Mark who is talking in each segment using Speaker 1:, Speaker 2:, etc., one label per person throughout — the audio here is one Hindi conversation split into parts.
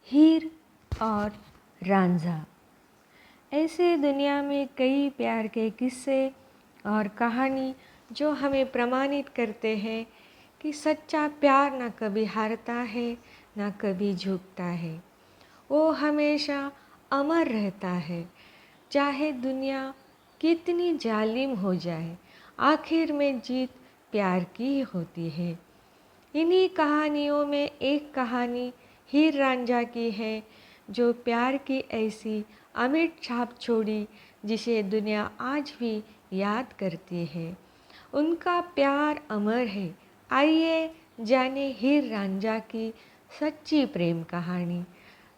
Speaker 1: हीर और रांझा। ऐसे दुनिया में कई प्यार के किस्से और कहानी जो हमें प्रमाणित करते हैं कि सच्चा प्यार न कभी हारता है न कभी झुकता है। वो हमेशा अमर रहता है, चाहे दुनिया कितनी जालिम हो जाए। आखिर में जीत प्यार की ही होती है। इन्हीं कहानियों में एक कहानी हीर रांझा की है, जो प्यार की ऐसी अमिट छाप छोड़ी जिसे दुनिया आज भी याद करती है। उनका प्यार अमर है। आइए जाने हीर रांझा की सच्ची प्रेम कहानी।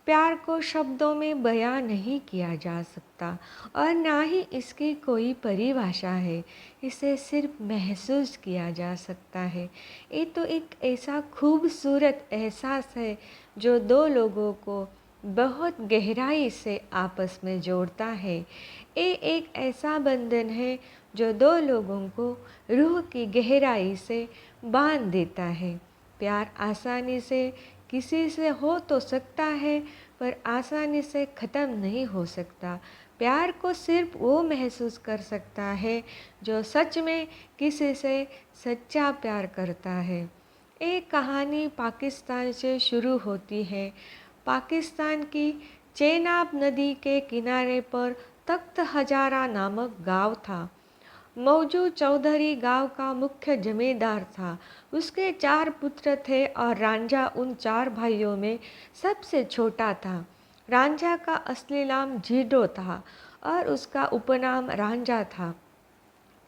Speaker 1: प्यार को शब्दों में बयां नहीं किया जा सकता और ना ही इसकी कोई परिभाषा है। इसे सिर्फ महसूस किया जा सकता है। ये तो एक ऐसा खूबसूरत एहसास है जो दो लोगों को बहुत गहराई से आपस में जोड़ता है। ये एक ऐसा बंधन है जो दो लोगों को रूह की गहराई से बांध देता है। प्यार आसानी से किसी से हो तो सकता है, पर आसानी से ख़त्म नहीं हो सकता। प्यार को सिर्फ वो महसूस कर सकता है जो सच में किसी से सच्चा प्यार करता है। एक कहानी पाकिस्तान से शुरू होती है। पाकिस्तान की चेनाब नदी के किनारे पर तख्त हजारा नामक गांव था। मौजू चौधरी गांव का मुख्य जमींदार था। उसके 4 पुत्र थे और रांझा उन 4 भाइयों में सबसे छोटा था। रांझा का असली नाम झीडो था और उसका उपनाम रांझा था,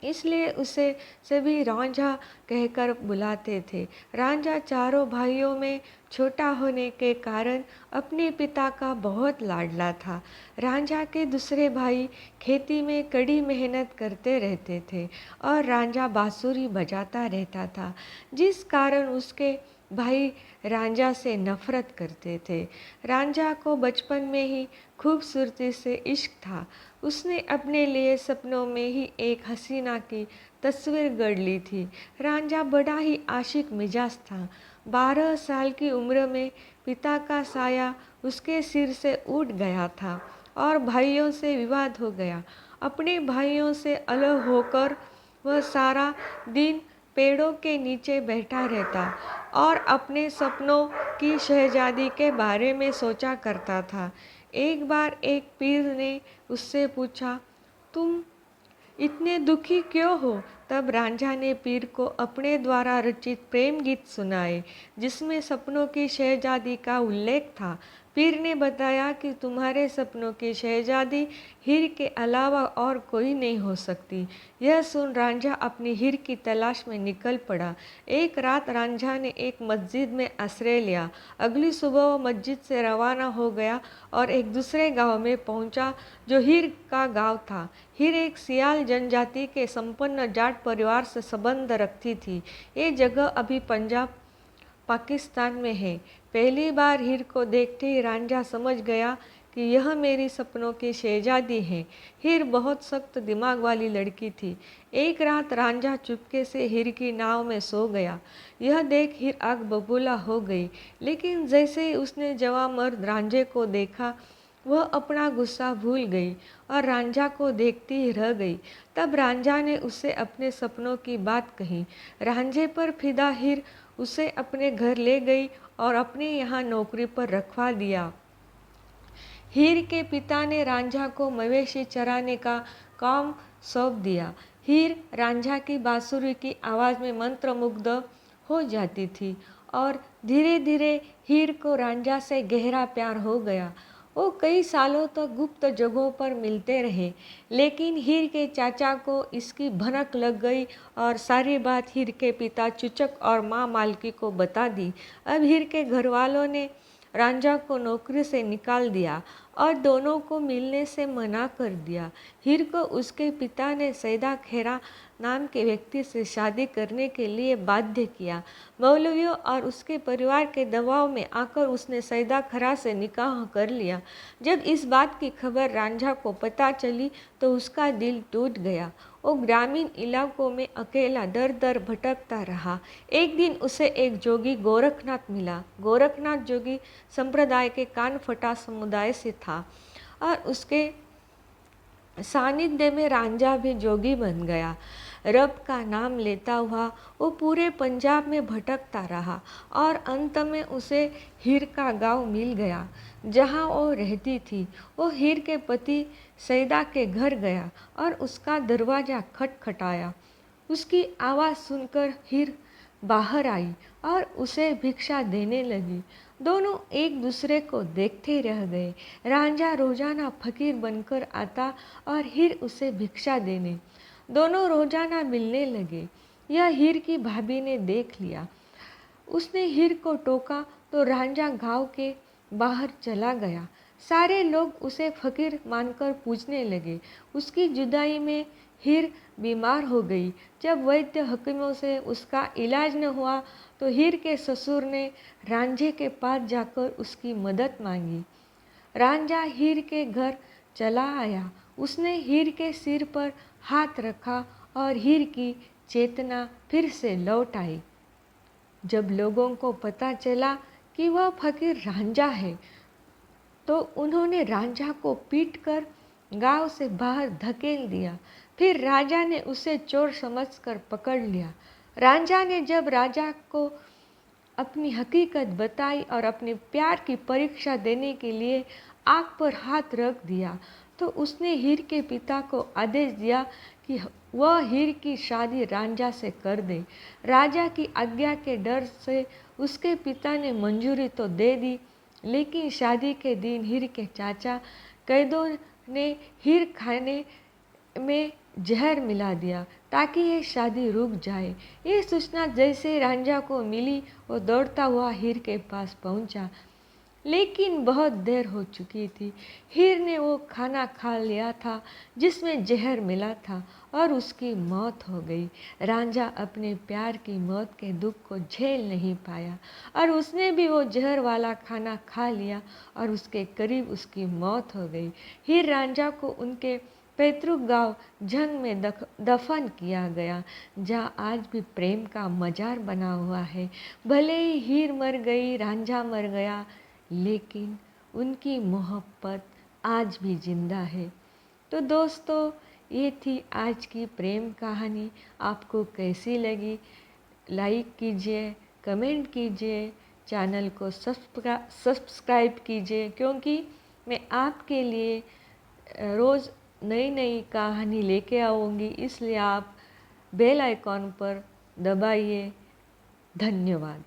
Speaker 1: इसलिए उसे सभी रांझा कहकर बुलाते थे। रांझा चारों भाइयों में छोटा होने के कारण अपने पिता का बहुत लाडला था। रांझा के दूसरे भाई खेती में कड़ी मेहनत करते रहते थे और रांझा बांसुरी बजाता रहता था, जिस कारण उसके भाई रांझा से नफरत करते थे। रांझा को बचपन में ही खूबसूरती से इश्क था। उसने अपने लिए सपनों में ही एक हसीना की तस्वीर गढ़ ली थी। रांझा बड़ा ही आशिक मिजाज था। 12 साल की उम्र में पिता का साया उसके सिर से उठ गया था और भाइयों से विवाद हो गया। अपने भाइयों से अलग होकर वह सारा दिन पेड़ों के नीचे बैठा रहता और अपने सपनों की शहजादी के बारे में सोचा करता था। एक बार एक पीर ने उससे पूछा, तुम इतने दुखी क्यों हो? तब रांझा ने पीर को अपने द्वारा रचित प्रेम गीत सुनाए, जिसमें सपनों की शहजादी का उल्लेख था। पीर ने बताया कि तुम्हारे सपनों की शहजादी हीर के अलावा और कोई नहीं हो सकती। यह सुन रांझा अपनी हीर की तलाश में निकल पड़ा। एक रात रांझा ने एक मस्जिद में आश्रय लिया। अगली सुबह वह मस्जिद से रवाना हो गया और एक दूसरे गांव में पहुंचा जो हीर का गांव था। हीर एक सियाल जनजाति के संपन्न जाट परिवार से संबंध रखती थी। ये जगह अभी पंजाब पाकिस्तान में है। पहली बार हीर को देखते ही रांझा समझ गया कि यह मेरी सपनों की शहजादी है। हीर बहुत सख्त दिमाग वाली लड़की थी। एक रात रांझा चुपके से हीर की नाव में सो गया। यह देख हीर आग बबूला हो गई, लेकिन जैसे ही उसने जवान मर्द रांझे को देखा, वह अपना गुस्सा भूल गई और रांझा को देखती ही रह गई। तब रांझा ने उसे अपने सपनों की बात कही। रांझे पर फिदा हीर उसे अपने घर ले गई और अपने यहाँ नौकरी पर रखवा दिया। हीर के पिता ने रांझा को मवेशी चराने का काम सौंप दिया। हीर रांझा की बांसुरी की आवाज़ में मंत्रमुग्ध हो जाती थी और धीरे धीरे हीर को रांझा से गहरा प्यार हो गया। वो कई सालों तक गुप्त जगहों पर मिलते रहे, लेकिन हीर के चाचा को इसकी भनक लग गई और सारी बात हीर के पिता चुचक और माँ मालकी को बता दी। अब हीर के घर वालों ने रांझा को नौकरी से निकाल दिया और दोनों को मिलने से मना कर दिया। हीर को उसके पिता ने सैदा खेरा नाम के व्यक्ति से शादी करने के लिए बाध्य किया। मौलवियों और उसके परिवार के दबाव में आकर उसने सैदा खरा से निकाह कर लिया। जब इस बात की खबर रांझा को पता चली तो उसका दिल टूट गया। वो ग्रामीण इलाकों में अकेला दर दर भटकता रहा। एक दिन उसे एक जोगी गोरखनाथ मिला। गोरखनाथ जोगी संप्रदाय के कान फटा समुदाय से था और उसके सानिध्य में रांझा भी जोगी बन गया। रब का नाम लेता हुआ वो पूरे पंजाब में भटकता रहा और अंत में उसे हीर का गांव मिल गया जहां वो रहती थी। वो हीर के पति सैदा के घर गया और उसका दरवाज़ा खटखटाया। उसकी आवाज़ सुनकर हीर बाहर आई और उसे भिक्षा देने लगी। दोनों एक दूसरे को देखते रह गए। रांझा रोजाना फकीर बनकर आता और हीर उसे भिक्षा देने। दोनों रोजाना मिलने लगे। यह हीर की भाभी ने देख लिया। उसने हीर को टोका तो रांझा गांव के बाहर चला गया। सारे लोग उसे फकीर मानकर पूजने लगे। उसकी जुदाई में हीर बीमार हो गई। जब वैद्य हकीमों से उसका इलाज न हुआ तो हीर के ससुर ने रांझे के पास जाकर उसकी मदद मांगी। रांझा हीर के घर चला आया। उसने हीर के सिर पर हाथ रखा और हीर की चेतना फिर से लौट आई। जब लोगों को पता चला कि वह फकीर रांझा है तो उन्होंने रांझा को पीटकर गांव से बाहर धकेल दिया। फिर राजा ने उसे चोर समझकर पकड़ लिया। रांझा ने जब राजा को अपनी हकीकत बताई और अपने प्यार की परीक्षा देने के लिए आग पर हाथ रख दिया तो उसने हीर के पिता को आदेश दिया कि वह हीर की शादी रांझा से कर दे। राजा की आज्ञा के डर से उसके पिता ने मंजूरी तो दे दी, लेकिन शादी के दिन हीर के चाचा कैदों ने हीर खाने में जहर मिला दिया ताकि ये शादी रुक जाए। ये सूचना जैसे रांझा को मिली वो दौड़ता हुआ हीर के पास पहुंचा, लेकिन बहुत देर हो चुकी थी। हीर ने वो खाना खा लिया था जिसमें जहर मिला था और उसकी मौत हो गई। रांझा अपने प्यार की मौत के दुख को झेल नहीं पाया और उसने भी वो जहर वाला खाना खा लिया और उसके करीब उसकी मौत हो गई। हीर रांझा को उनके पैतृक गांव झंग में दफन किया गया, जहाँ आज भी प्रेम का मजार बना हुआ है। भले ही हीर मर गई, रांझा मर गया, लेकिन उनकी मोहब्बत आज भी जिंदा है। तो दोस्तों, ये थी आज की प्रेम कहानी। आपको कैसी लगी? लाइक कीजिए, कमेंट कीजिए, चैनल को सब्सक्राइब कीजिए, क्योंकि मैं आपके लिए रोज़ नई नई कहानी लेके आऊँगी। इसलिए आप बेल आइकॉन पर दबाइए। धन्यवाद।